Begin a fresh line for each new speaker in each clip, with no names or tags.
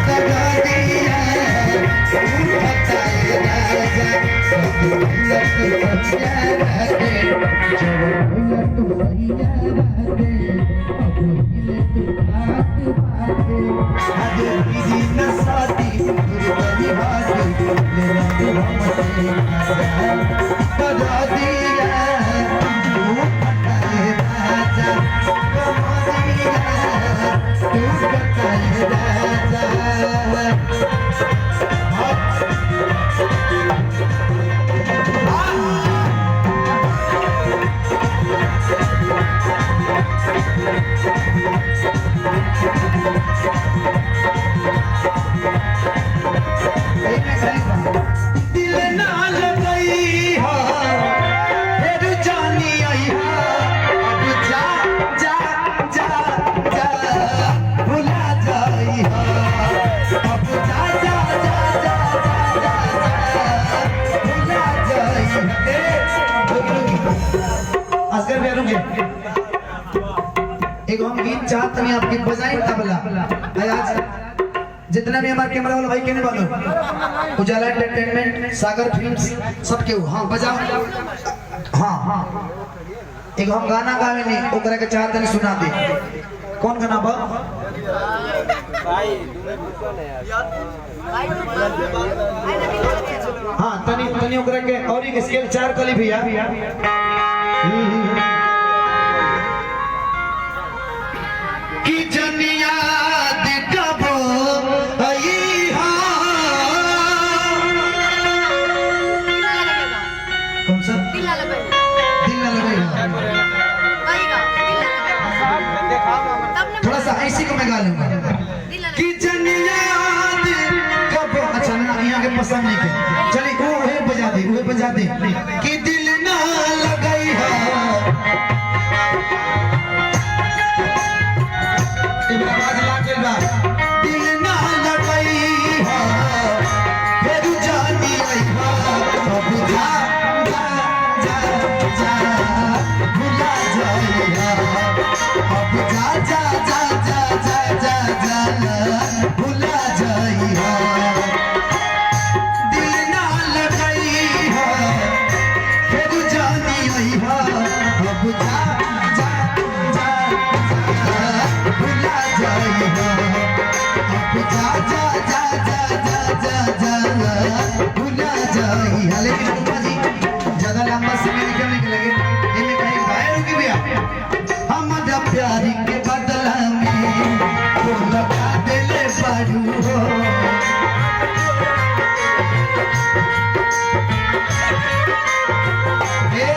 करा दिया तू बताए राजा सब भूलत भैया रहते जब भूलत भैया रहते अब हिले तू बात बाते आगे किसी न साथी तेरी बाती मेरा दिल हमसे करा दिया तू बताए राजा करा दिया तू बताए राजा दिल ना लगई हो फिर जानी आई हो अब जा जा जा जा भुला जाई हो अब जा जा जा जा जा जा भुला जाई असगर भी रुके एक हम गीत चाहते हैं आपकी बजाई तबला आज जितना भी हमारे कैमरा वाला भाई कहने वालों उजाला एंटरटेनमेंट सागर फिल्म्स सबके हाँ बजाओ हाँ हाँ एक हम गाना गावे नहीं ओकरा के चाहते नहीं सुना दे कौन गाना बा हाँ तनी तनी ओकरा के और एक स्केल 4 कली भैया की जनिया थोड़ा सा ऐसी को मैं गा लूंगा कि जनियाद कब अच्छा ना यहाँ के पसंद नहीं के चलिए वो बजा दे कि दिल ना लगाई है आवाज ला के बा दिल ना लगाई है फिर जानी आई है अब जा जा जा जा भुला जाई अब जा जा जा जा जा जा जा भुला जाई हो दिल ना लगाई हो फिर जानी आई हो अब जा जा जा जा भुला जाई हो अब जा जा जा जा जा जा जा भुला जाई है लेकिन अनुभा जी ज्यादा लंबा समय निकलने के लगे इनमें कहीं गाय रुकी भैया हमारा प्यारी के बदला में तो लगा दिले बारू हो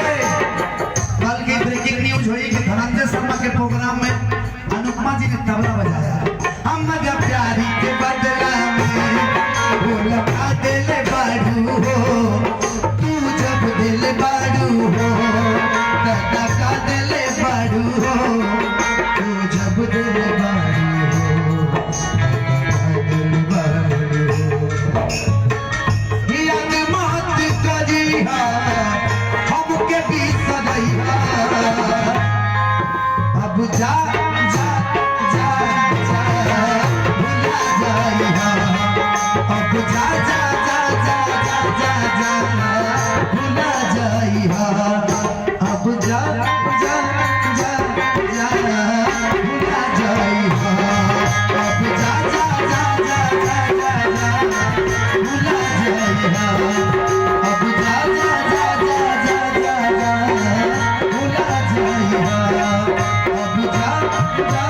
कल की ब्रेकिंग न्यूज हुई कि धनंजय शर्मा के प्रोग्राम में अनुपमा जी ने तबला बजाया हमारा प्यारी के बदला में वो लगा दिले बारू हो तू जब दिल बारू हो लगा दिले बारू हो तू जब दिल बारू हो दिल बारू याद मत करिहा हमके भी सदैहा अब जा जा जा जा भुला जाइहा अब जा जा जा जा जा जा जा भुला जाइहा अब जा जा जा जा भुला जाइहा अब जा जा जा जा जा जा भुला जाइहा अब जा जा जा जा जा जा भुला जाइहा अब जा जा